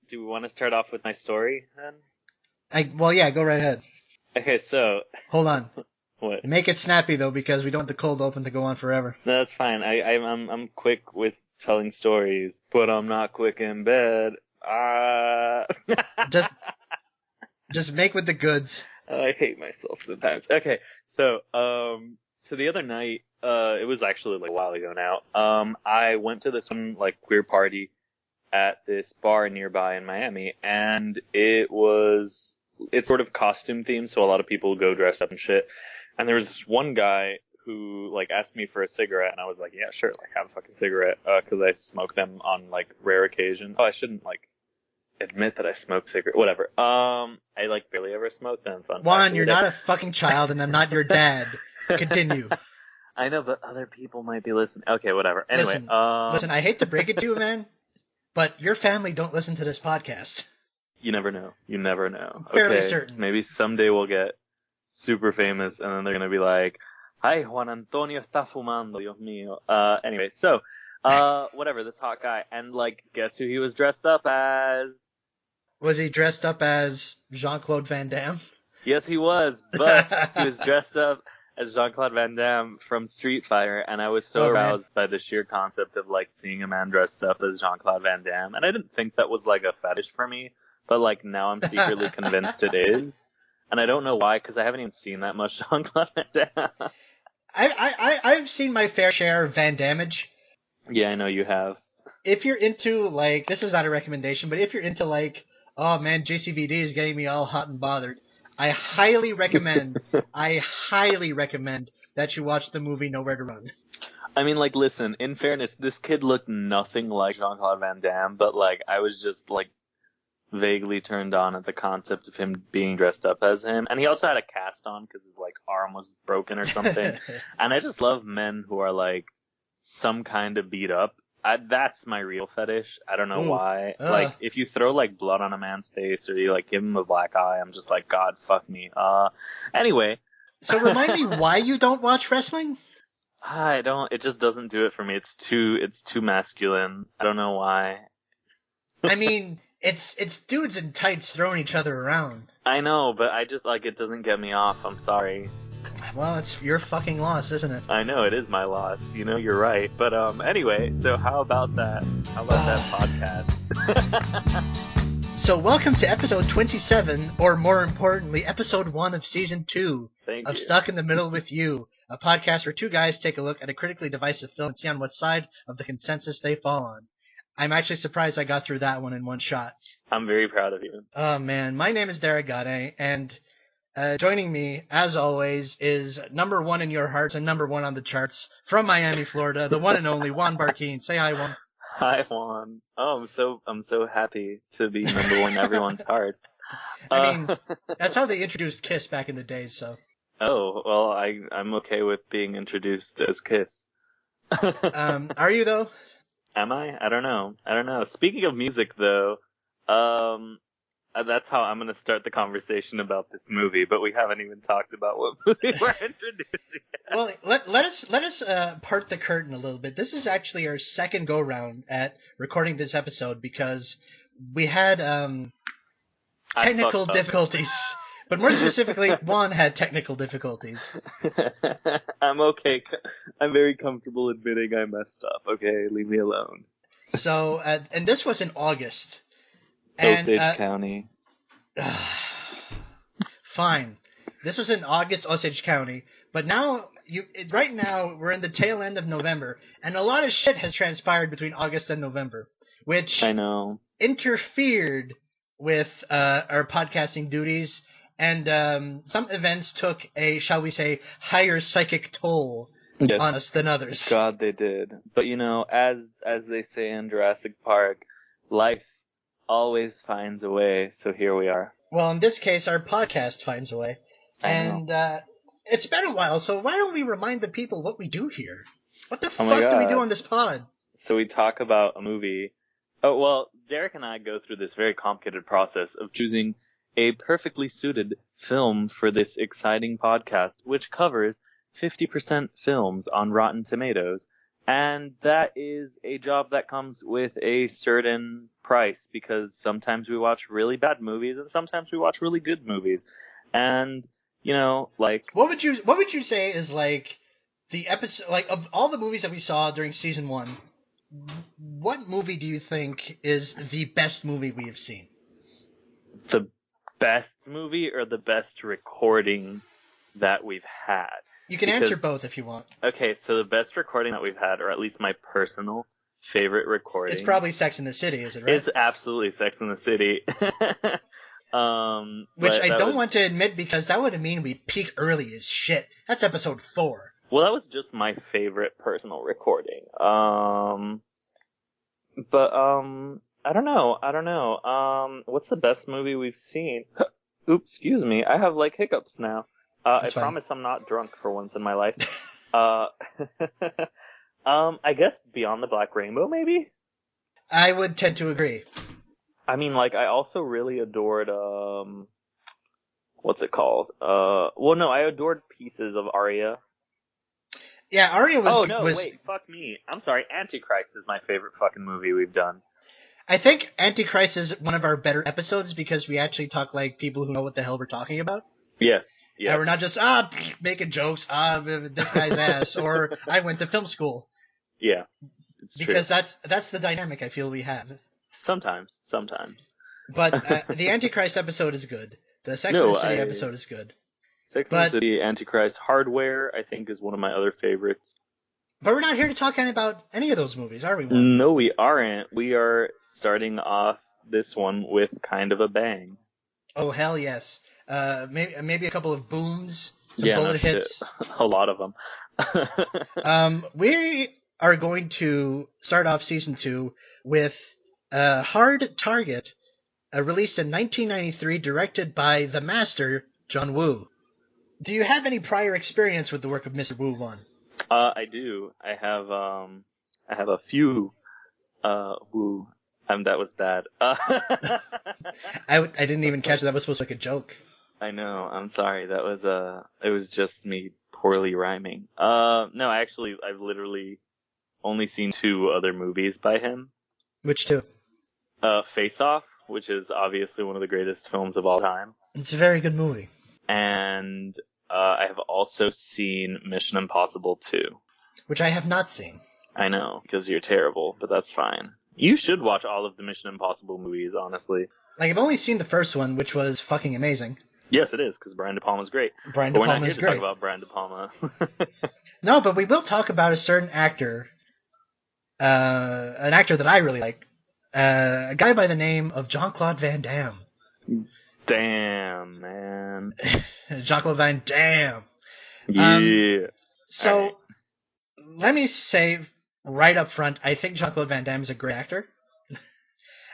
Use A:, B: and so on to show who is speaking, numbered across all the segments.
A: Do we want to start off with my story then?
B: Well, yeah, go right ahead.
A: Okay, so
B: Hold on.
A: what?
B: Make it snappy though, because we don't want the cold open to go on forever.
A: No, that's fine. I'm quick with telling stories, but I'm not quick in bed.
B: Just make with the goods.
A: I hate myself sometimes. Okay, so the other night, it was actually like a while ago now. I went to this one like queer party at this bar nearby in Miami, and it's sort of costume themed, so a lot of people go dressed up and shit. And there was this one guy who like asked me for a cigarette, and I was like, yeah, sure, like have a fucking cigarette, because I smoke them on like rare occasions. Oh, I shouldn't like admit that I smoke cigarettes. Whatever. I like barely ever smoke them.
B: Juan, you're not a fucking child, and I'm not your dad. Continue.
A: I know, but other people might be listening. Okay, whatever. Anyway,
B: listen, I hate to break it to you, man, but your family don't listen to this podcast.
A: You never know. You never know.
B: I'm fairly certain.
A: Maybe someday we'll get super famous, and then they're gonna be like, "Hi, Juan Antonio está fumando, Dios mío." Anyway, so, whatever. This hot guy, and like, guess who he was dressed up as?
B: Was he dressed up as Jean-Claude Van Damme?
A: Yes, he was, but he was dressed up as Jean-Claude Van Damme from Street Fighter, and I was so aroused by the sheer concept of like seeing a man dressed up as Jean-Claude Van Damme, and I didn't think that was like a fetish for me, but like now I'm secretly convinced it is, and I don't know why, because I haven't even seen that much Jean-Claude Van Damme.
B: I've seen my fair share of Van Dammage.
A: Yeah, I know you have.
B: If you're into like, this is not a recommendation, but if you're into like, oh man, JCVD is getting me all hot and bothered, I highly recommend that you watch the movie Nowhere to Run.
A: I mean, like, listen, in fairness, this kid looked nothing like Jean-Claude Van Damme, but like, I was just like vaguely turned on at the concept of him being dressed up as him. And he also had a cast on because his like arm was broken or something. And I just love men who are like some kind of beat up. That's my real fetish. I don't know why. Like, if you throw like blood on a man's face or you like give him a black eye, I'm just like, God, fuck me. Anyway.
B: So remind me why you don't watch wrestling?
A: I don't. It just doesn't do it for me. It's too masculine. I don't know why.
B: I mean, it's dudes in tights throwing each other around.
A: I know, but I just like it doesn't get me off. I'm sorry.
B: Well, it's your fucking loss, isn't it?
A: I know, it is my loss. You know, you're right. But anyway, so how about that? How about that podcast?
B: So welcome to episode 27, or more importantly, episode 1 of season 2 of Stuck in the Middle with You, a podcast where two guys take a look at a critically divisive film and see on what side of the consensus they fall on. I'm actually surprised I got through that one in one shot.
A: I'm very proud of you.
B: Oh man, my name is Derek Gade, and joining me, as always, is number 1 in your hearts and number 1 on the charts from Miami, Florida, the one and only Juan Barquin. Say hi, Juan.
A: Hi, Juan. Oh, I'm so happy to be number 1 in everyone's hearts.
B: I mean, that's how they introduced Kiss back in the days, so.
A: Oh, well, I'm okay with being introduced as Kiss.
B: Are you, though?
A: Am I? I don't know. Speaking of music, though, that's how I'm going to start the conversation about this movie, but we haven't even talked about what movie we're introducing.
B: Well, let us part the curtain a little bit. This is actually our second go-round at recording this episode because we had technical difficulties. But more specifically, Juan had technical difficulties.
A: I'm okay. I'm very comfortable admitting I messed up. Okay, leave me alone.
B: So, and this was in August.
A: Osage County.
B: Fine. This was in August, Osage County. But right now, we're in the tail end of November, and a lot of shit has transpired between August and November, which
A: I know
B: interfered with our podcasting duties, and some events took a, shall we say, higher psychic toll on us than others.
A: God, they did. But you know, as they say in Jurassic Park, life always finds a way, so here we are.
B: Well, in this case, our podcast finds a way. And it's been a while, so why don't we remind the people what we do here? What the fuck do we do on this pod?
A: So we talk about a movie. Oh, well, Derek and I go through this very complicated process of choosing a perfectly suited film for this exciting podcast, which covers 50% films on Rotten Tomatoes. And that is a job that comes with a certain price, because sometimes we watch really bad movies and sometimes we watch really good movies. And, you know, like...
B: What would you say is, like, the episode, like, of all the movies that we saw during season 1, what movie do you think is the best movie we have seen?
A: The best movie or the best recording that we've had?
B: You can answer both if you want.
A: Okay, so the best recording that we've had, or at least my personal favorite recording...
B: It's probably Sex and the City, is it right?
A: It's absolutely Sex and the City.
B: Which I don't want to admit, because that would mean we peaked early as shit. That's episode 4.
A: Well, that was just my favorite personal recording. I don't know. What's the best movie we've seen? Oops, excuse me. I have, like, hiccups now. I promise I'm not drunk for once in my life. I guess Beyond the Black Rainbow, maybe?
B: I would tend to agree.
A: I mean, like, I also really adored, what's it called? I adored Pieces of Aria.
B: Yeah, Aria was...
A: Wait, fuck me. I'm sorry, Antichrist is my favorite fucking movie we've done.
B: I think Antichrist is one of our better episodes because we actually talk like people who know what the hell we're talking about.
A: Yes.
B: And we're not just, making jokes, this guy's ass, or I went to film school.
A: Yeah, it's true.
B: Because that's the dynamic I feel we have.
A: Sometimes.
B: But the Antichrist episode is good. The Sex and the City episode is good.
A: Sex and the City, Antichrist, Hardware, I think, is one of my other favorites.
B: But we're not here to talk about any of those movies, are we, Juan?
A: No, we aren't. We are starting off this one with kind of a bang.
B: Oh, hell yes. Maybe a couple of booms, some bullet hits.
A: A lot of them.
B: We are going to start off season 2 with Hard Target, released in 1993, directed by the master, John Woo. Do you have any prior experience with the work of Mr. Woo, Juan?
A: I do. I have a few, Woo. That was bad.
B: I didn't even catch that was supposed to be like a joke.
A: I know. I'm sorry. That was it was just me poorly rhyming. No, actually, I've literally only seen 2 other movies by him.
B: Which 2?
A: Face Off, which is obviously one of the greatest films of all time.
B: It's a very good movie.
A: And I have also seen Mission Impossible 2.
B: Which I have not seen.
A: I know, because you're terrible, but that's fine. You should watch all of the Mission Impossible movies, honestly.
B: Like, I've only seen the first one, which was fucking amazing.
A: Yes, it is, because Brian De Palma's great.
B: Brian De Palma's great.
A: We're not here to talk about Brian De Palma.
B: No, but we will talk about a certain actor, an actor that I really like, a guy by the name of Jean-Claude Van Damme.
A: Damn, man.
B: Jean-Claude Van Damme.
A: Yeah.
B: So, let me say right up front, I think Jean-Claude Van Damme is a great actor.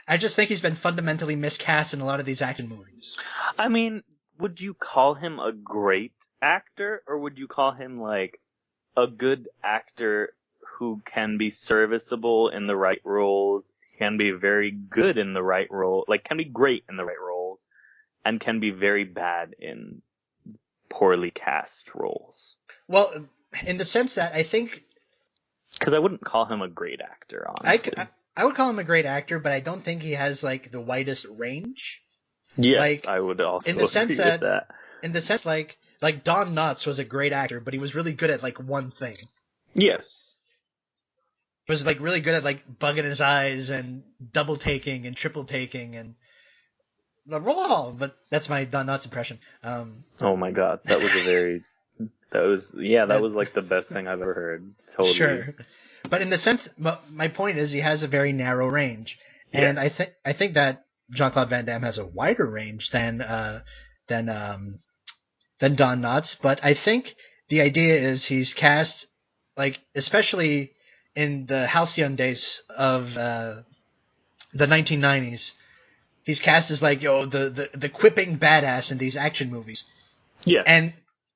B: I just think he's been fundamentally miscast in a lot of these action movies.
A: I mean, would you call him a great actor, or would you call him, like, a good actor who can be serviceable in the right roles, can be very good in the right role, like, can be great in the right roles, and can be very bad in poorly cast roles?
B: Well, in the sense that I think...
A: Because I wouldn't call him a great actor, honestly.
B: I would call him a great actor, but I don't think he has, like, the widest range.
A: Yes,
B: like,
A: I would also
B: agree with that. In the sense, like Don Knotts was a great actor, but he was really good at, like, one thing.
A: Yes.
B: He was, like, really good at, like, bugging his eyes and double taking and triple taking and... But that's my Don Knotts impression.
A: Oh my god, that was a very... That was like the best thing I've ever heard. Totally.
B: Sure. But in the sense, my point is he has a very narrow range. And yes. I think that Jean-Claude Van Damme has a wider range than Don Knotts, but I think the idea is he's cast, like, especially in the halcyon days of the 1990s, he's cast as, like, the quipping badass in these action movies.
A: Yes.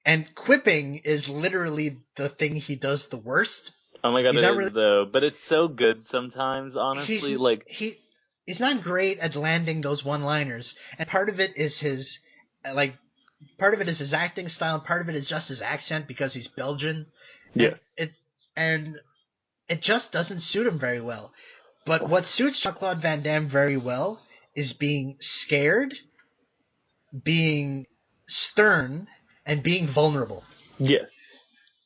B: And quipping is literally the thing he does the worst.
A: Oh my god, it is, though. But it's so good sometimes, honestly.
B: He's not great at landing those one-liners, and part of it is his acting style, and part of it is just his accent because he's Belgian.
A: Yes.
B: And it just doesn't suit him very well. But what suits Jean-Claude Van Damme very well is being scared, being stern, and being vulnerable.
A: Yes.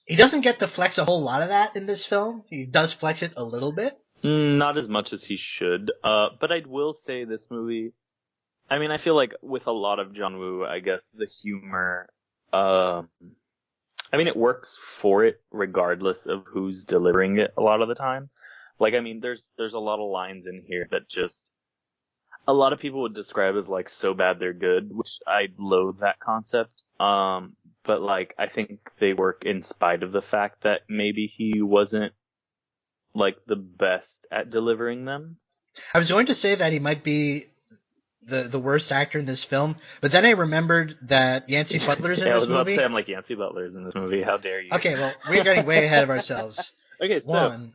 B: He doesn't get to flex a whole lot of that in this film. He does flex it a little bit.
A: Not as much as he should. But I will say this movie, I mean, I feel like with a lot of John Woo, I guess the humor, I mean, it works for it regardless of who's delivering it a lot of the time. Like, I mean, there's a lot of lines in here that just a lot of people would describe as like so bad they're good, which I loathe that concept. But like, I think they work in spite of the fact that maybe he wasn't like the best at delivering them.
B: I was going to say that he might be the worst actor in this film, but then I remembered that Yancey Butler's in this movie.
A: I was about to say, I'm like, Yancey Butler's in this movie. How dare you?
B: Okay, well, we're getting way ahead of ourselves.
A: Okay, so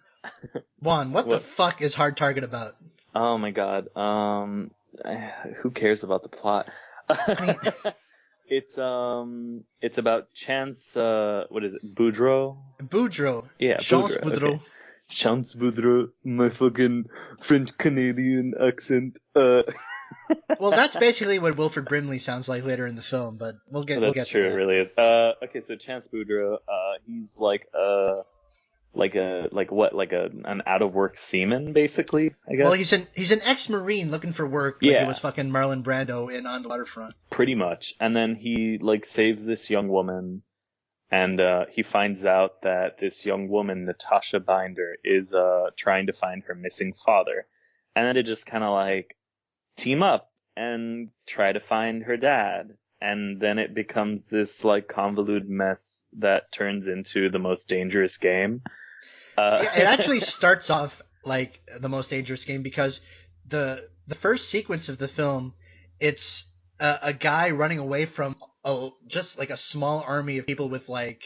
B: Juan, what the fuck is Hard Target about?
A: Oh my god. Who cares about the plot? It's about Chance. What is it? Boudreaux.
B: Boudreaux.
A: Yeah,
B: Chance Boudreaux.
A: Okay. Chance Boudreaux. My fucking French Canadian accent.
B: Well, that's basically what Wilford Brimley sounds like later in the film, but we'll get.
A: That's true. It really is. Okay, so Chance Boudreaux. He's like an out of work seaman, basically, I guess.
B: Well, he's an ex-Marine looking for work. Like he was fucking Marlon Brando in On the Waterfront.
A: Pretty much. And then he like saves this young woman, and he finds out that this young woman, Natasha Binder, is trying to find her missing father. And then they just kind of like team up and try to find her dad. And then it becomes this like convoluted mess that turns into the most dangerous game.
B: Yeah, it actually starts off like the most dangerous game because the first sequence of the film, it's a guy running away from just like a small army of people with like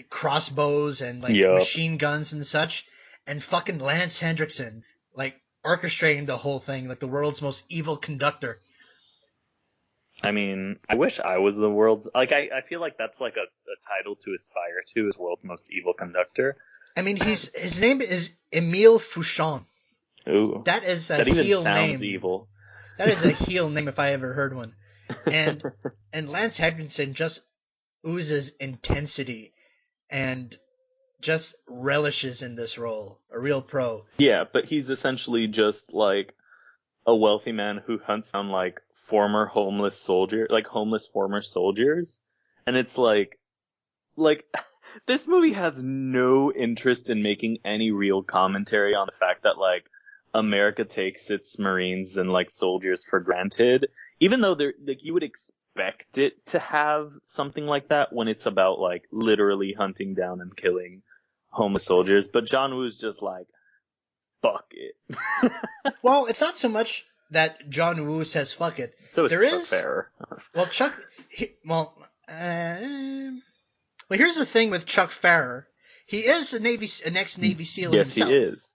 B: crossbows and like machine guns and such, and fucking Lance Hendrickson like orchestrating the whole thing like the world's most evil conductor.
A: I mean, I wish I was the world's... Like, I feel like that's like a title to aspire to, as world's most evil conductor.
B: I mean, his name is Emile Fouchon.
A: Ooh.
B: That is a
A: that even
B: heel
A: sounds
B: name.
A: Evil.
B: That is a heel name if I ever heard one. And Lance Hendrickson just oozes intensity and just relishes in this role. A real pro.
A: Yeah, but he's essentially just like a wealthy man who hunts down like former homeless former soldiers. And it's like this movie has no interest in making any real commentary on the fact that like America takes its Marines and like soldiers for granted, even though they're like you would expect it to have something like that when it's about like literally hunting down and killing homeless soldiers. But John Woo's just like, fuck it.
B: Well, it's not so much that John Woo says fuck it.
A: So is Chuck Farrer.
B: Well, here's the thing with Chuck Farrer. He is an ex-Navy SEAL
A: himself. Yes, he is.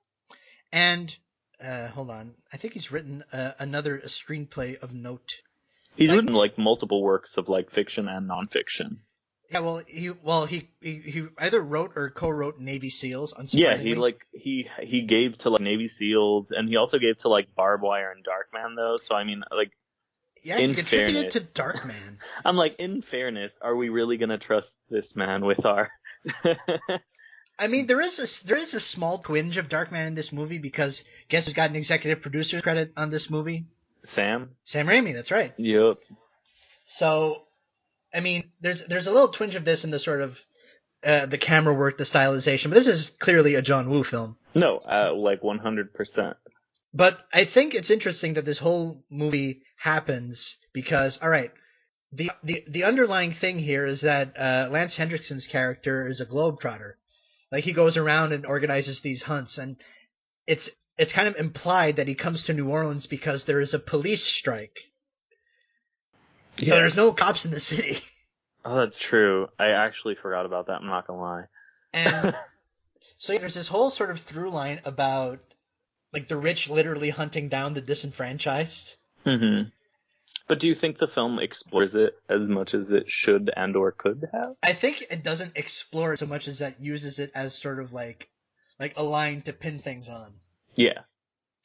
B: And, hold on. I think he's written another screenplay of note.
A: He's written like multiple works of like fiction and nonfiction.
B: Yeah, he either wrote or co-wrote Navy SEALs.
A: Yeah, he gave to like Navy SEAls, and he also gave to like Barbed Wire and Darkman though. So I mean, like,
B: yeah, he contributed to Darkman.
A: I'm like, in fairness, are we really gonna trust this man with our?
B: I mean, there is a small twinge of Darkman in this movie because guess who's got an executive producer's credit on this movie? Sam Raimi. That's right.
A: Yep.
B: So. I mean, there's a little twinge of this in the sort of the camera work, the stylization, but this is clearly a John Woo film.
A: No, like 100%.
B: But I think it's interesting that this whole movie happens because, all right, the underlying thing here is that Lance Hendrickson's character is a globetrotter. Like he goes around and organizes these hunts, and it's kind of implied that he comes to New Orleans because there is a police strike. So there's no cops in the city.
A: Oh, that's true. I actually forgot about that. I'm not gonna lie.
B: And so there's this whole sort of through line about like the rich literally hunting down the disenfranchised.
A: Mm-hmm. But do you think the film explores it as much as it should and or could have?
B: I think it doesn't explore it so much as that uses it as sort of like like a line to pin things on.
A: Yeah.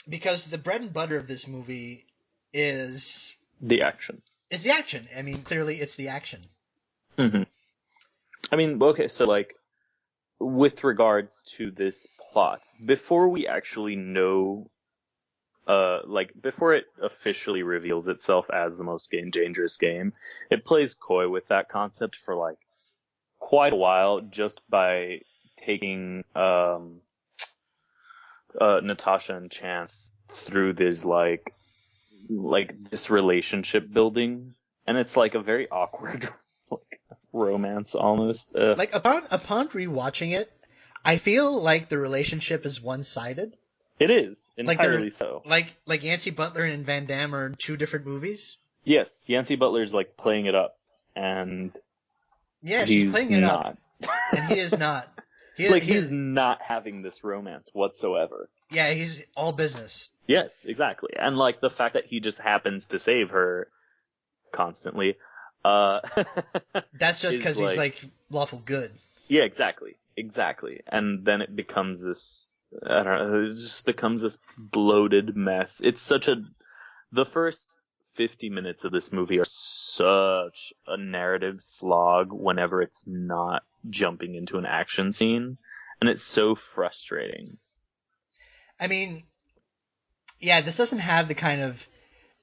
B: Because the bread and butter of this movie is
A: the action.
B: Is the action. I mean, clearly it's the action.
A: Mm-hmm. I mean, okay, so like with regards to this plot, before we actually know, like before it officially reveals itself as the most dangerous game, it plays coy with that concept for like quite a while, just by taking Natasha and Chance through this like this relationship building, and it's like a very awkward like romance almost.
B: Like upon rewatching it, I feel like the relationship is one-sided.
A: It is entirely
B: like
A: so.
B: Like Yancey Butler and Van Damme are in two different movies.
A: Yes, Yancey Butler's like playing it up, and
B: yeah, she's playing it up, and he is not.
A: He's not having this romance whatsoever.
B: Yeah, he's all business.
A: Yes, exactly. And like the fact that he just happens to save her constantly.
B: That's just because he's like lawful good.
A: Yeah, exactly. And then it becomes this, I don't know, it just becomes this bloated mess. It's the first 50 minutes of this movie are such a narrative slog whenever it's not jumping into an action scene, and it's so frustrating.
B: I mean, yeah, this doesn't have the kind of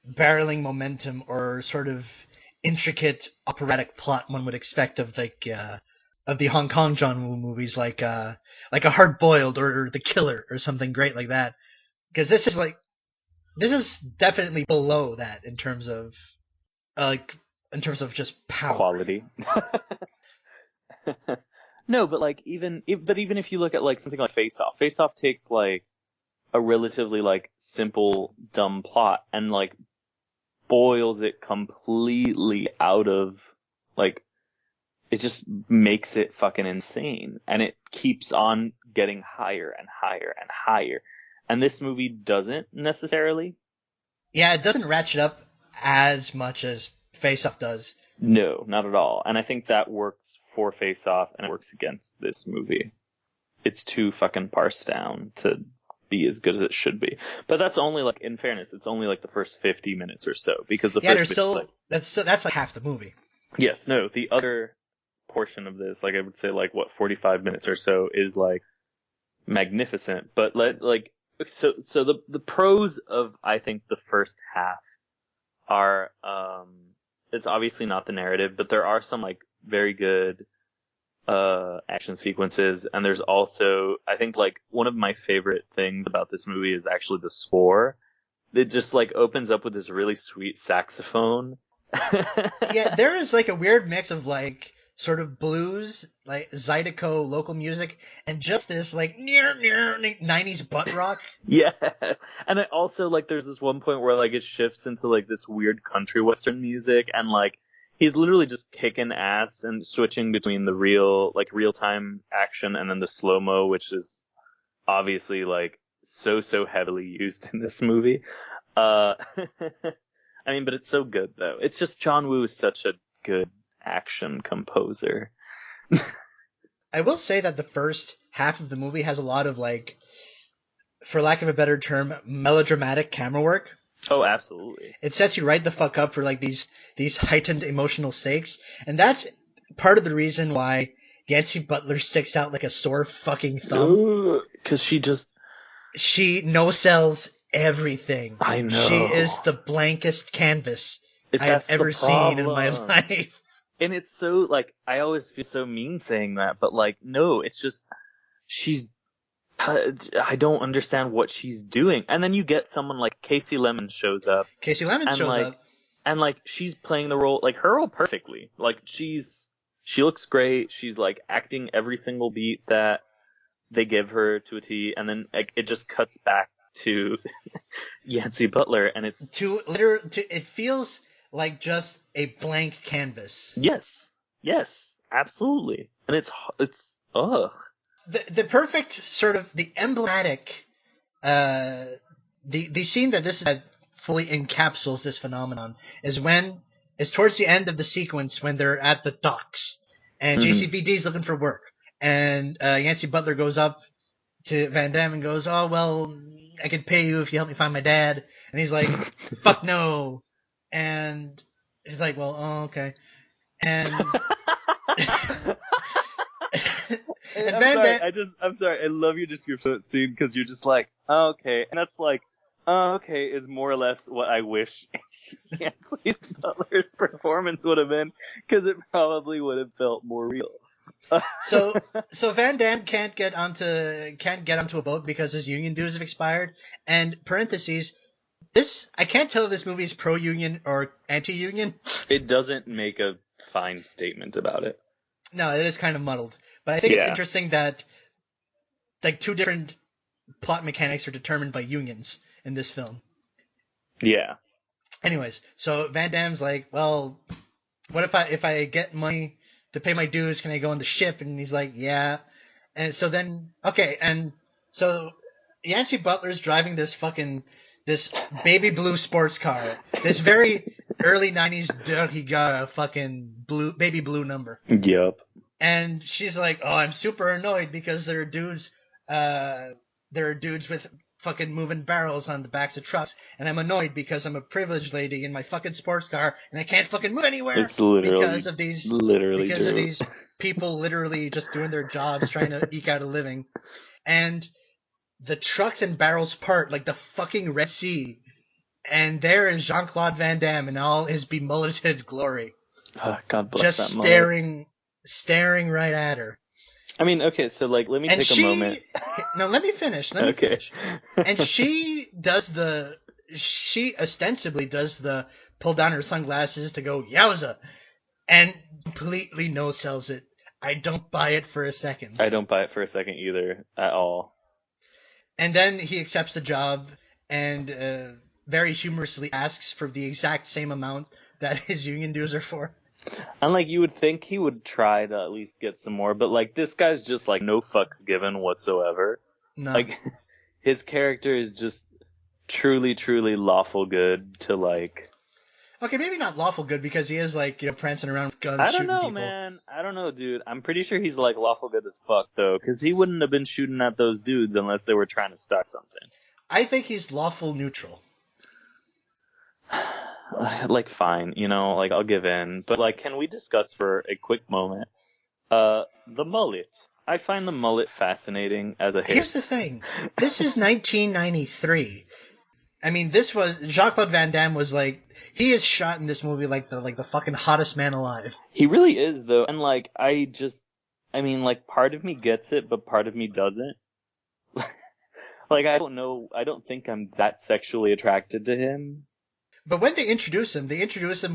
B: barreling momentum or sort of intricate operatic plot one would expect of of the Hong Kong John Woo movies, like a Hard Boiled or The Killer or something great like that. Because this is definitely below that in terms of just power.
A: Quality. No, but like even if you look at like something like Face Off takes like a relatively like simple dumb plot and like boils it completely out of like, it just makes it fucking insane, and it keeps on getting higher and higher and higher. And this movie doesn't necessarily.
B: Yeah, it doesn't ratchet up as much as Face Off does.
A: No, not at all. And I think that works for Face Off, and it works against this movie. It's too fucking parsed down to be as good as it should be. But that's only like, in fairness, it's only like the first 50 minutes or so, because the first
B: that's like half the movie.
A: Yes, no, the other portion of this, like I would say like 45 minutes or so is like magnificent. But so the pros of, I think, the first half are, it's obviously not the narrative, but there are some like very good action sequences, and there's also, I think, like one of my favorite things about this movie is actually the score. It just like opens up with this really sweet saxophone.
B: Yeah, there is like a weird mix of like sort of blues, like Zydeco local music, and just this like 90s butt rock.
A: Yeah, and it also like there's this one point where like it shifts into like this weird country western music, and like he's literally just kicking ass and switching between the real time action and then the slow-mo, which is obviously like so heavily used in this movie. I mean, but it's so good though. It's just John Woo is such a good action composer.
B: I will say that the first half of the movie has a lot of like, for lack of a better term, melodramatic camera work.
A: Oh, absolutely.
B: It sets you right the fuck up for like these heightened emotional stakes, and that's part of the reason why Yancey Butler sticks out like a sore fucking thumb.
A: Because she
B: no-sells everything.
A: I know.
B: She is the blankest canvas I have ever seen in my life.
A: And it's so, like, I always feel so mean saying that, but, like, no, it's just, I don't understand what she's doing. And then you get someone like Casey Lemon shows up. And, like, she's playing the role, like, her role perfectly. Like, she looks great. She's, like, acting every single beat that they give her to a T, and then, like, it just cuts back to Yancey Butler, and it's...
B: It feels like just a blank canvas.
A: Yes, absolutely. And it's ugh.
B: The perfect sort of, the emblematic, the scene that fully encapsulates this phenomenon is towards the end of the sequence when they're at the docks and JCVD is looking for work, and Yancey Butler goes up to Van Damme and goes, "Oh well, I could pay you if you help me find my dad." And he's like, "Fuck no." And he's like, "Well, oh, okay." And
A: I'm sorry. I love your description of that scene because you're just like, oh, okay, and that's like, oh, okay, is more or less what I wish Anthony Butler's performance would have been, because it probably would have felt more real.
B: So Van Damme can't get onto a boat because his union dues have expired. And parentheses, I can't tell if this movie is pro-union or anti-union.
A: It doesn't make a fine statement about it.
B: No, it is kind of muddled. But I think it's interesting that like two different plot mechanics are determined by unions in this film.
A: Yeah.
B: Anyways, so Van Damme's like, well, what if I get money to pay my dues, can I go on the ship? And he's like, yeah. And so then, okay, and so Yancey Butler's driving this baby blue sports car. This very early 90s, he got a fucking baby blue number.
A: Yep.
B: And she's like, oh, I'm super annoyed because there are dudes with fucking moving barrels on the backs of trucks, and I'm annoyed because I'm a privileged lady in my fucking sports car and I can't fucking move anywhere.
A: It's literally
B: because of these people literally just doing their jobs trying to eke out a living. And the trucks and barrels part like the fucking Red Sea, and there is Jean-Claude Van Damme in all his bemulleted glory.
A: God bless
B: just
A: that
B: staring right at her.
A: I mean, okay, so like, let me take a moment.
B: No, let me finish. Finish. And she ostensibly does the pull down her sunglasses to go, yowza, and completely no-sells it. I don't buy it for a second.
A: I don't buy it for a second either, at all.
B: And then he accepts the job and very humorously asks for the exact same amount that his union dues are for.
A: And, like, you would think he would try to at least get some more, but, like, this guy's just, like, no fucks given whatsoever.
B: No.
A: Like, his character is just truly, truly lawful good to, like...
B: Okay, maybe not lawful good, because he is, like, prancing around with guns, shooting people.
A: I don't know, man. I don't know, dude. I'm pretty sure he's, like, lawful good as fuck, though, because he wouldn't have been shooting at those dudes unless they were trying to start something.
B: I think he's lawful neutral.
A: Like, fine, like, I'll give in. But, like, can we discuss for a quick moment the mullet? I find the mullet fascinating as a hit.
B: Here's the thing. This is 1993. I mean, this was... Jean-Claude Van Damme was, like... He is shot in this movie like the fucking hottest man alive.
A: He really is, though. And, like, part of me gets it, but part of me doesn't. Like, I don't know. I don't think I'm that sexually attracted to him.
B: But when they introduce him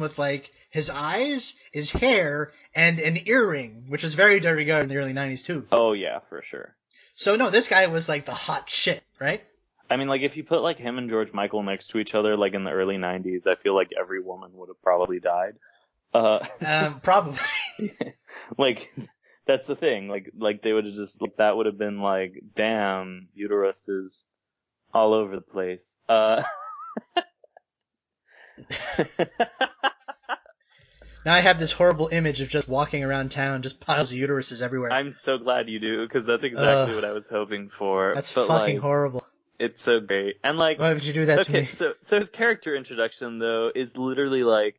B: with, like, his eyes, his hair, and an earring, which was very de rigueur in the early 90s, too.
A: Oh, yeah, for sure.
B: So, no, this guy was, like, the hot shit, right?
A: I mean, like, if you put, like, him and George Michael next to each other, like, in the early 90s, I feel like every woman would have probably died.
B: Probably.
A: Like, that's the thing. Like they would have just... That would have been, like, damn, uterus is all over the place.
B: Now I have this horrible image of just walking around town, just piles of uteruses everywhere.
A: I'm so glad you do, because that's exactly what I was hoping for.
B: That's fucking horrible.
A: It's so great. And, like...
B: Why would you do that to me?
A: Okay, so his character introduction, though, is literally, like...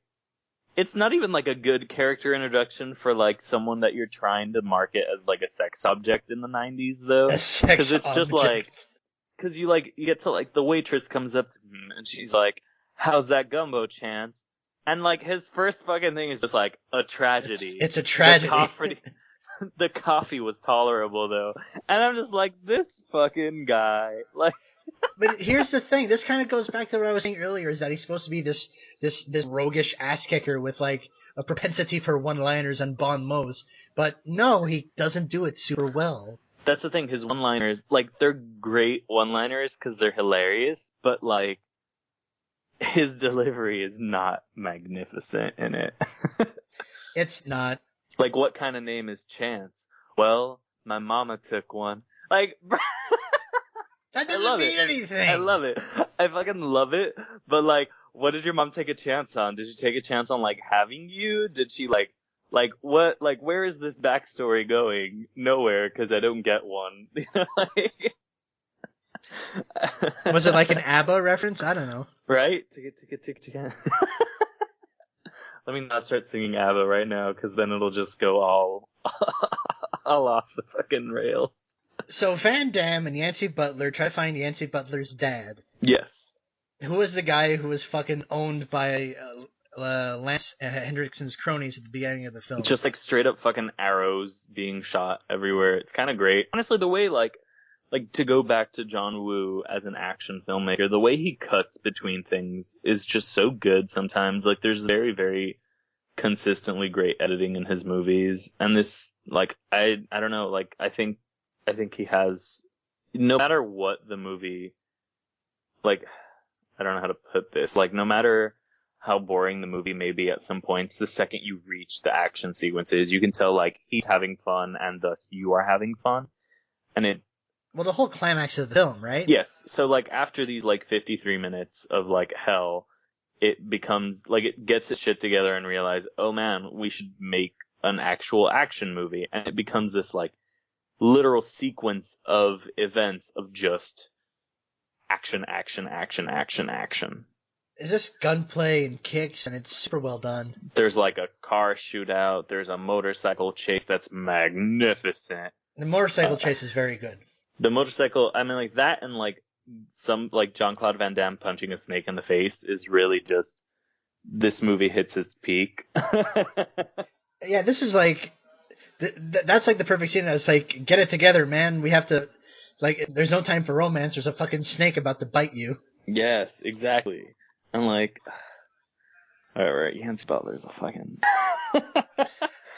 A: It's not even, like, a good character introduction for, like, someone that you're trying to market as, like, a sex object in the 90s, though.
B: A sex object. Because
A: it's just, like... Because you get to, like, the waitress comes up to him, and she's like, how's that gumbo, Chance? And, like, his first fucking thing is just, like, a tragedy.
B: It's a tragedy.
A: The coffee was tolerable, though. And I'm just like, this fucking guy. Like...
B: But here's the thing. This kind of goes back to what I was saying earlier, is that he's supposed to be this roguish ass-kicker with, like, a propensity for one-liners and bon mots. But no, he doesn't do it super well.
A: That's the thing. His one-liners, like, they're great one-liners because they're hilarious, but, like, his delivery is not magnificent in it.
B: It's not.
A: Like, what kind of name is Chance? Well, my mama took one. Like,
B: that doesn't mean anything.
A: I love it. I fucking love it. But, like, what did your mom take a chance on? Did she take a chance on, like, having you? Did she, like, Like, what, like, where is this backstory going? Nowhere, because I don't get one.
B: Was it like an ABBA reference? I don't know.
A: Right? Ticket. Let me not start singing ABBA right now, because then it'll just go all off the fucking rails.
B: So Van Damme and Yancey Butler try to find Yancey Butler's dad.
A: Yes.
B: Who was the guy who was fucking owned by Lance Hendrickson's cronies at the beginning of the film?
A: Just like straight up fucking arrows being shot everywhere. It's kind of great. Honestly, the way like to go back to John Woo as an action filmmaker, the way he cuts between things is just so good sometimes. Like there's very, very consistently great editing in his movies. And this, like, I don't know, like I think he has, no matter what the movie, like, I don't know how to put this, like no matter how boring the movie may be at some points, the second you reach the action sequences, you can tell like he's having fun and thus you are having fun. And
B: well, the whole climax of the film, right?
A: Yes. So, like, after these, like, 53 minutes of, like, hell, it becomes, like, it gets its shit together and realize, oh, man, we should make an actual action movie. And it becomes this, like, literal sequence of events of just action.
B: It's just gunplay and kicks, and it's super well done.
A: There's, like, a car shootout. There's a motorcycle chase that's magnificent.
B: The motorcycle chase is very good.
A: The motorcycle, I mean, like, that and, like, some, like, Jean-Claude Van Damme punching a snake in the face is really just, this movie hits its peak.
B: Yeah, this is, like, that's, like, the perfect scene. It's like, get it together, man. We have to, like, there's no time for romance. There's a fucking snake about to bite you.
A: Yes, exactly. And, like, alright, Yancey Butler's a fucking...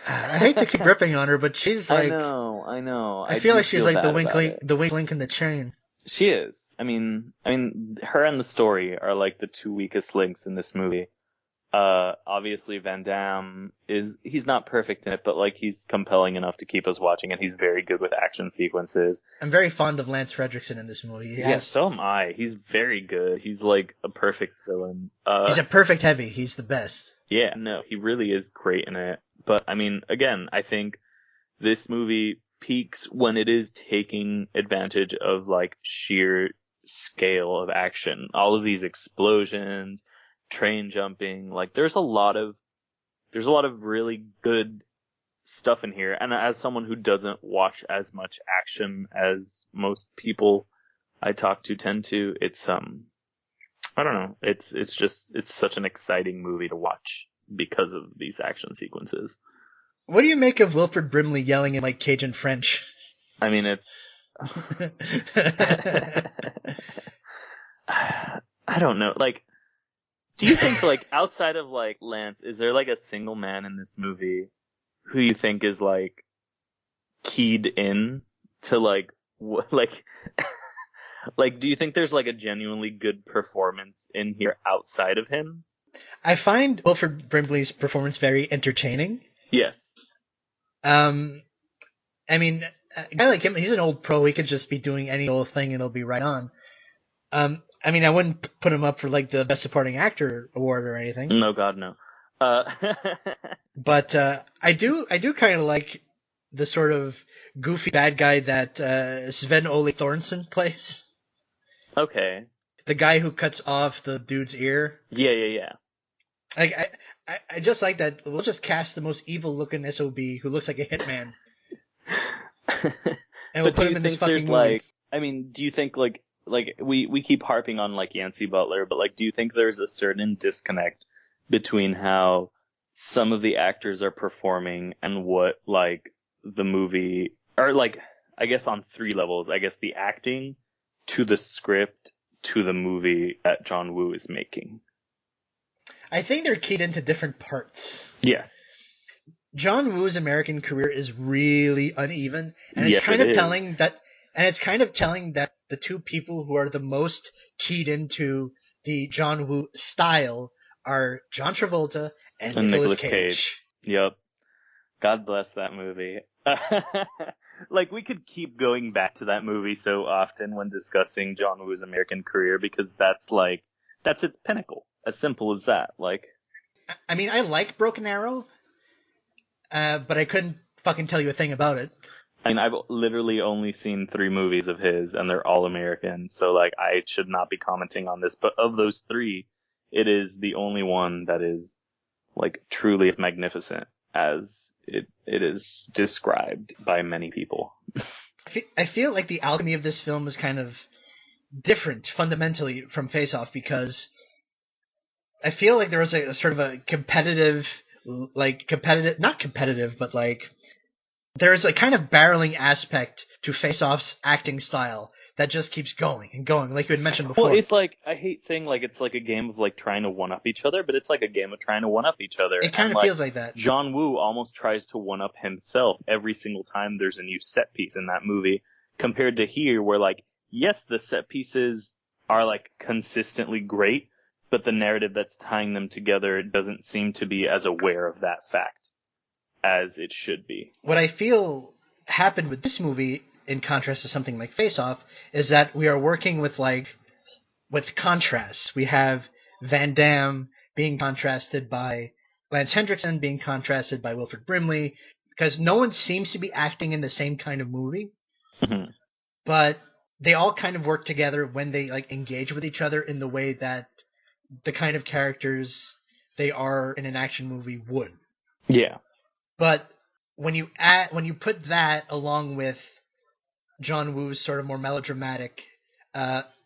B: I hate to keep ripping on her, but she's like...
A: I know.
B: I feel like she's like the weak link in the chain.
A: She is. I mean, her and the story are like the two weakest links in this movie. Obviously Van Damme he's not perfect in it, but like he's compelling enough to keep us watching, and he's very good with action sequences.
B: I'm very fond of Lance Fredrickson in this movie.
A: Yeah, so am I. He's very good. He's like a perfect villain.
B: He's a perfect heavy. He's the best.
A: Yeah, no, he really is great in it. But, I mean, again, I think this movie peaks when it is taking advantage of, like, sheer scale of action. All of these explosions, train jumping, like, there's a lot of really good stuff in here. And as someone who doesn't watch as much action as most people I talk to tend to, it's, I don't know, it's such an exciting movie to watch because of these action sequences.
B: What do you make of Wilford Brimley yelling in like Cajun French?
A: I mean, it's I don't know. Like, do you think like outside of like Lance, is there like a single man in this movie who you think is like keyed in to like like like do you think there's like a genuinely good performance in here outside of him?
B: I find Wilford Brimley's performance very entertaining.
A: Yes.
B: I mean, a guy like him, he's an old pro. He could just be doing any old thing and it'll be right on. I mean, I wouldn't put him up for like the Best Supporting Actor award or anything.
A: No, God, no.
B: But I do kind of like the sort of goofy bad guy that Sven-Ole Thornson plays.
A: Okay.
B: The guy who cuts off the dude's ear.
A: Yeah.
B: Like, I just like that. We'll just cast the most evil-looking SOB who looks like a hitman. And we'll put him in this fucking movie.
A: Like, I mean, do you think, like we keep harping on, like, Yancey Butler, but, like, do you think there's a certain disconnect between how some of the actors are performing and what, like, the movie, or, like, I guess on three levels, I guess the acting to the script to the movie that John Woo is making?
B: I think they're keyed into different parts.
A: Yes.
B: John Woo's American career is really uneven, and it's kind of telling that. And it's kind of telling that the two people who are the most keyed into the John Woo style are John Travolta and Nicolas Cage.
A: Yep. God bless that movie. Like, we could keep going back to that movie so often when discussing John Woo's American career, because that's its pinnacle. As simple as that. Like,
B: I mean, I like Broken Arrow. but I couldn't fucking tell you a thing about it.
A: I mean, I've literally only seen 3 movies of his, and they're all American, so, like, I should not be commenting on this. But of those 3, it is the only one that is, like, truly as magnificent as it is described by many people.
B: I feel like the alchemy of this film is kind of different fundamentally from Face Off, because I feel like there was a sort of a competitive, not competitive, but like there's a kind of barreling aspect to Face Off's acting style that just keeps going and going, like you had mentioned before.
A: Well, it's like, I hate saying like it's like a game of like trying to one-up each other, but it's like a game of trying to one-up each other.
B: It kind of feels like that.
A: John Woo almost tries to one-up himself every single time there's a new set piece in that movie, compared to here where, like, yes, the set pieces are like consistently great, but the narrative that's tying them together doesn't seem to be as aware of that fact as it should be.
B: What I feel happened with this movie, in contrast to something like Face Off, is that we are working with contrasts. We have Van Damme being contrasted by Lance Hendrickson, being contrasted by Wilford Brimley, because no one seems to be acting in the same kind of movie.
A: Mm-hmm.
B: But they all kind of work together when they like engage with each other in the way that the kind of characters they are in an action movie would.
A: Yeah.
B: But when you put that along with John Woo's sort of more melodramatic,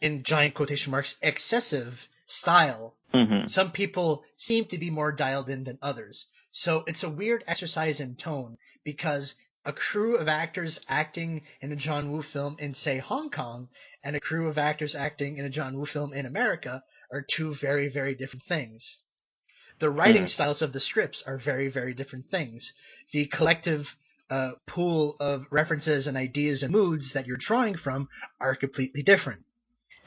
B: in giant quotation marks, excessive style,
A: mm-hmm.
B: some people seem to be more dialed in than others. So it's a weird exercise in tone, because a crew of actors acting in a John Woo film in, say, Hong Kong, and a crew of actors acting in a John Woo film in America are two very, very different things. The writing styles of the scripts are very, very different things. The collective pool of references and ideas and moods that you're drawing from are completely different.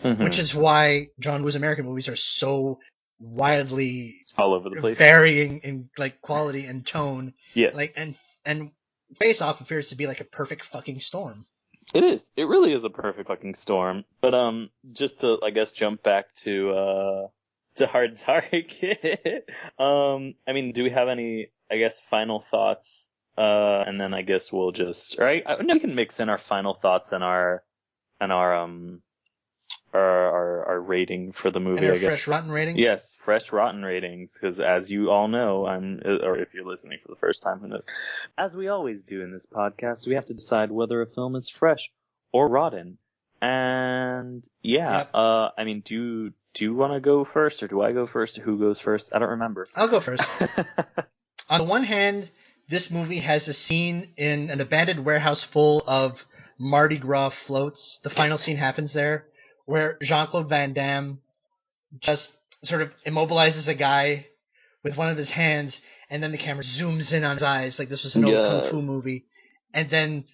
A: Mm-hmm.
B: Which is why John Woo's American movies are so wildly
A: all over the place,
B: varying in like quality and tone.
A: Yes.
B: Like and Face Off appears to be like a perfect fucking storm.
A: It is. It really is a perfect fucking storm. But just to, I guess, jump back to Hard Target. I mean, do we have any, I guess, final thoughts? And then I guess we'll just, right? We can mix in our final thoughts and our rating for the movie.
B: And our
A: I guess.
B: fresh rotten rating.
A: Yes, fresh rotten ratings. Because as you all know, or if you're listening for the first time, who knows? As we always do in this podcast, we have to decide whether a film is fresh or rotten. And yeah,
B: yep.
A: I mean, do you want to go first, or do I go first, or who goes first? I don't remember.
B: I'll go first. On the one hand, this movie has a scene in an abandoned warehouse full of Mardi Gras floats. The final scene happens there, where Jean-Claude Van Damme just sort of immobilizes a guy with one of his hands, and then the camera zooms in on his eyes like this was an old kung fu movie, and then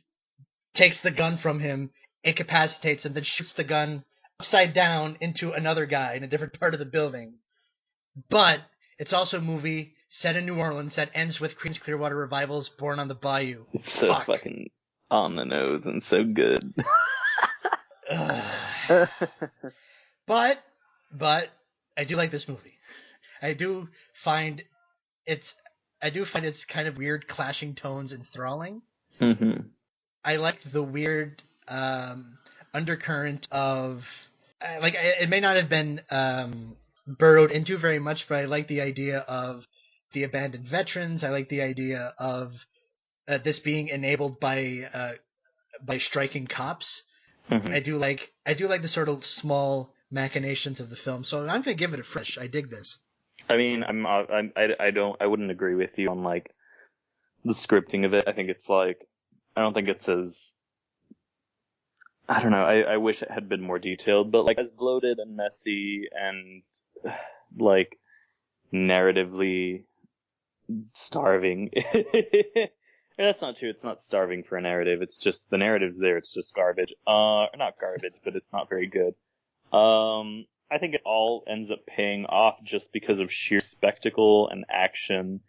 B: takes the gun from him, incapacitates him, then shoots the gun upside down into another guy in a different part of the building. But it's also a movie set in New Orleans that ends with Creedence Clearwater Revival's Born on the Bayou.
A: It's so fucking on the nose and so good.
B: But I do like this movie. I do find its kind of weird clashing tones enthralling.
A: Mm-hmm.
B: I like the weird undercurrent of it may not have been burrowed into very much, but I like the idea of the abandoned veterans. I like the idea of this being enabled by striking cops.
A: Mm-hmm.
B: I do like the sort of small machinations of the film. So I'm gonna give it a fresh. I dig this.
A: I mean, I wouldn't agree with you on like the scripting of it. I think it's like, I don't think it's as, I don't know. I wish it had been more detailed, but like as bloated and messy and like narratively starving. That's not true. It's not starving for a narrative. It's just the narrative's there. It's just garbage. Not garbage, but it's not very good. I think it all ends up paying off just because of sheer spectacle and action.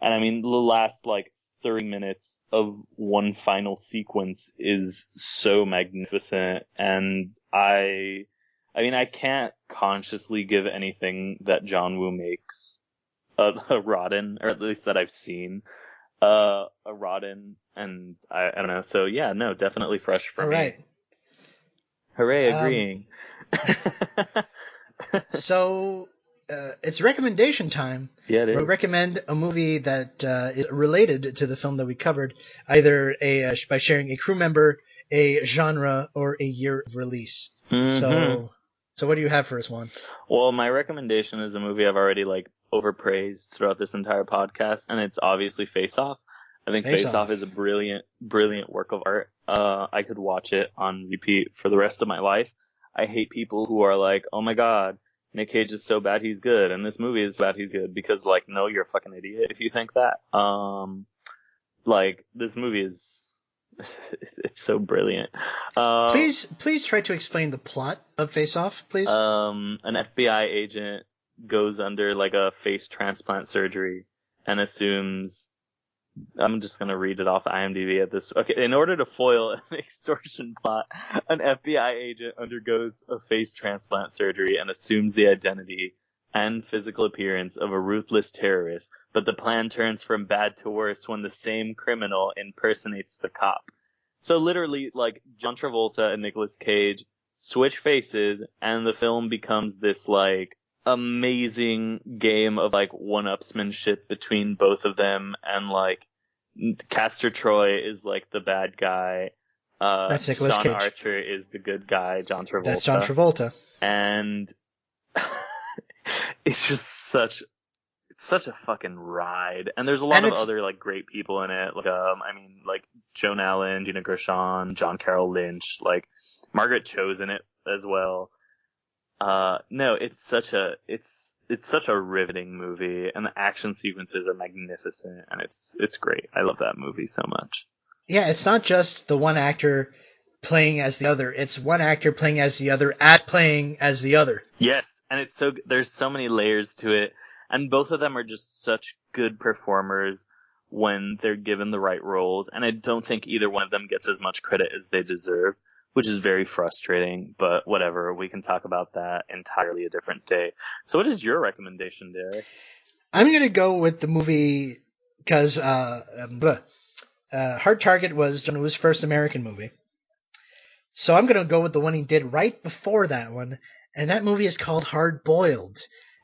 A: And I mean, the last like 30 minutes of one final sequence is so magnificent. And I mean, I can't consciously give anything that John Woo makes a rotten, or at least that I've seen. rotten, and I don't know. So yeah, no, definitely fresh for me.
B: All right.
A: Hooray, agreeing.
B: So, it's recommendation time.
A: Yeah, it is.
B: We'll recommend a movie that is related to the film that we covered, either by sharing a crew member, a genre, or a year of release.
A: Mm-hmm.
B: So what do you have for us, Juan?
A: Well, my recommendation is a movie I've already overpraised throughout this entire podcast, and it's obviously Face Off. I think Face Off is a brilliant, brilliant work of art. I could watch it on repeat for the rest of my life. I hate people who are like, oh my god, Nick Cage is so bad he's good, and this movie is so bad he's good, because no, you're a fucking idiot if you think that. This movie is, it's so brilliant.
B: Please try to explain the plot of Face Off, please.
A: An FBI agent goes under a face transplant surgery and assumes, I'm just going to read it off IMDb at this. Okay, in order to foil an extortion plot, an FBI agent undergoes a face transplant surgery and assumes the identity and physical appearance of a ruthless terrorist, but the plan turns from bad to worse when the same criminal impersonates the cop. So literally, John Travolta and Nicolas Cage switch faces, and the film becomes this, amazing game of, one-upsmanship between both of them, and, Castor Troy is, the bad guy.
B: That's Nicolas
A: Sean
B: Cage.
A: Archer is the good guy, John Travolta.
B: That's John Travolta.
A: And it's just such a fucking ride. And there's a lot of other, great people in it. Joan Allen, Gina Gershon, John Carroll Lynch, Margaret Cho's in it as well. No, it's such a riveting movie, and the action sequences are magnificent, and it's great. I love that movie so much.
B: Yeah, it's not just the one actor playing as the other. It's one actor playing as the other, playing as the other.
A: Yes, and there's so many layers to it, and both of them are just such good performers when they're given the right roles, and I don't think either one of them gets as much credit as they deserve, which is very frustrating, but whatever. We can talk about that entirely a different day. So what is your recommendation, Derek?
B: I'm going to go with the movie because Hard Target was John Woo's first American movie. So I'm going to go with the one he did right before that one, and that movie is called Hard Boiled.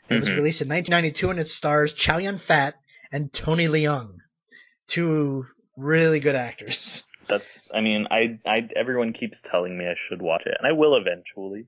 B: It was released in 1992, and it stars Chow Yun-fat and Tony Leung, two really good actors.
A: Everyone keeps telling me I should watch it, and I will eventually.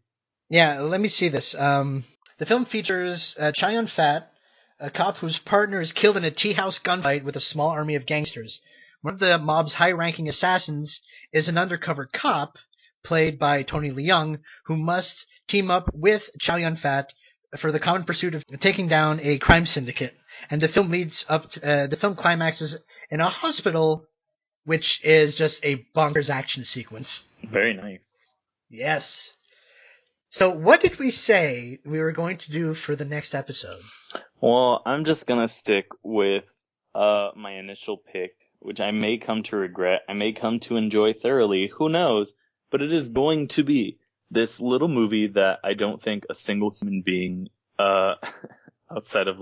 B: Yeah, let me see this. The film features Chow Yun-fat, a cop whose partner is killed in a tea house gunfight with a small army of gangsters. One of the mob's high-ranking assassins is an undercover cop, played by Tony Leung, who must team up with Chow Yun-fat for the common pursuit of taking down a crime syndicate. And the film climaxes in a hospital, which is just a bonkers action sequence.
A: Very nice.
B: Yes. So what did we say we were going to do for the next episode?
A: Well, I'm just going to stick with my initial pick, which I may come to regret. I may come to enjoy thoroughly. Who knows? But it is going to be this little movie that I don't think a single human being outside of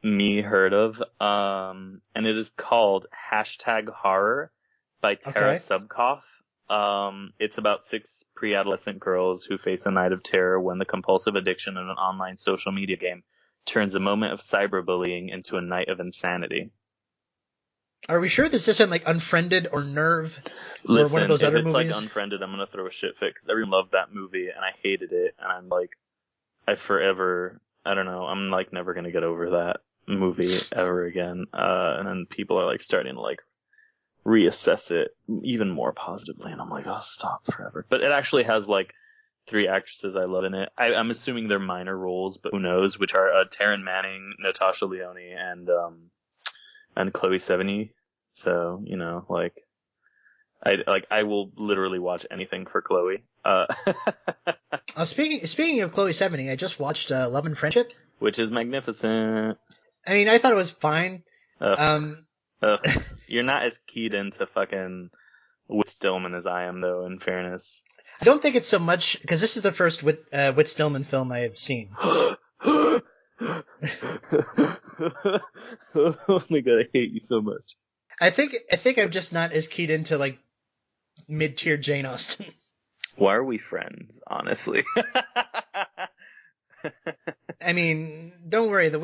A: me heard of. And it is called #Horror by Tara Subkoff. It's about 6 pre-adolescent girls who face a night of terror when the compulsive addiction of an online social media game turns a moment of cyberbullying into a night of insanity.
B: Are we sure this isn't Unfriended or Nerve?
A: Listen,
B: or one of those other
A: if it's
B: movies?
A: Unfriended, I'm gonna throw a shit fit because everyone loved that movie and I hated it, and I'm I don't know, I'm never gonna get over that movie ever again. And then people are starting to reassess it even more positively, and I'm oh, stop forever. But it actually has 3 actresses I love in it. I'm assuming they're minor roles, but who knows, which are Taryn Manning, Natasha Lyonne, and Chloe Sevigny. So, I will literally watch anything for Chloe.
B: Speaking of Chloe Sevigny, I just watched Love and Friendship,
A: which is magnificent.
B: I mean, I thought it was fine.
A: You're not as keyed into fucking Whit Stillman as I am, though, in fairness.
B: I don't think it's so much, because this is the first Whit Stillman film I have seen.
A: Oh my god, I hate you so much.
B: I think I'm just not as keyed into like mid-tier Jane Austen.
A: Why are we friends, honestly?
B: I mean, don't worry. The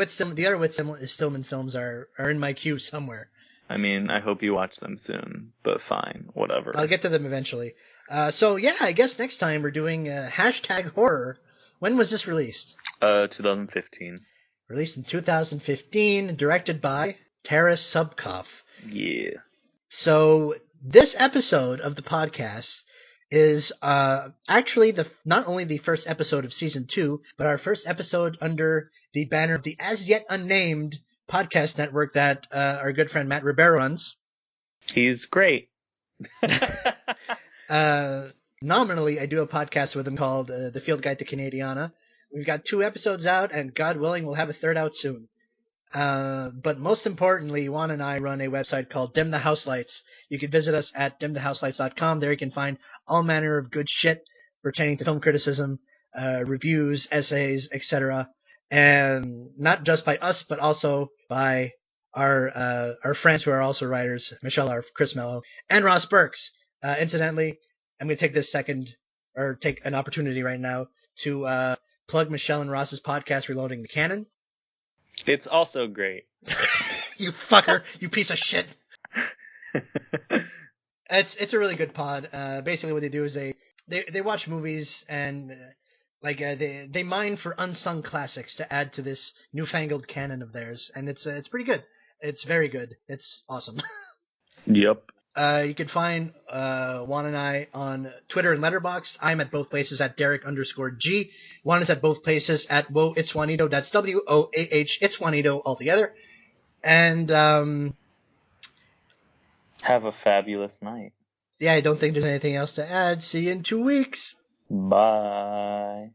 B: other Whit Stillman films are in my queue somewhere.
A: I mean, I hope you watch them soon, but fine, whatever.
B: I'll get to them eventually. So yeah, I guess next time we're doing #horror. When was this released?
A: 2015.
B: Released in 2015, directed by Taras Subkoff.
A: Yeah.
B: So this episode of the podcast is actually not only the first episode of season 2, but our first episode under the banner of the as yet unnamed podcast network that our good friend Matt Ribeiro runs.
A: He's great.
B: Nominally, I do a podcast with him called The Field Guide to Canadiana. We've got 2 episodes out, and God willing, we'll have a third out soon. But most importantly, Juan and I run a website called Dim the House Lights. You can visit us at dimthehouselights.com. There you can find all manner of good shit pertaining to film criticism, reviews, essays, etc. And not just by us, but also by our friends who are also writers, Michelle R., Chris Mello, and Ross Burks. Incidentally, I'm going to take an opportunity right now to plug Michelle and Ross's podcast, Reloading the Canon.
A: It's also great.
B: You fucker, you piece of shit. It's a really good pod. Basically what they do is they watch movies and they mine for unsung classics to add to this newfangled canon of theirs, and it's pretty good. It's very good. It's awesome.
A: Yep.
B: You can find Juan and I on Twitter and Letterboxd. I'm at both places at Derek_G. Juan is at both places at Whoa It's Juanito. That's WOAH It's Juanito altogether. And
A: have a fabulous night.
B: Yeah, I don't think there's anything else to add. See you in 2 weeks.
A: Bye.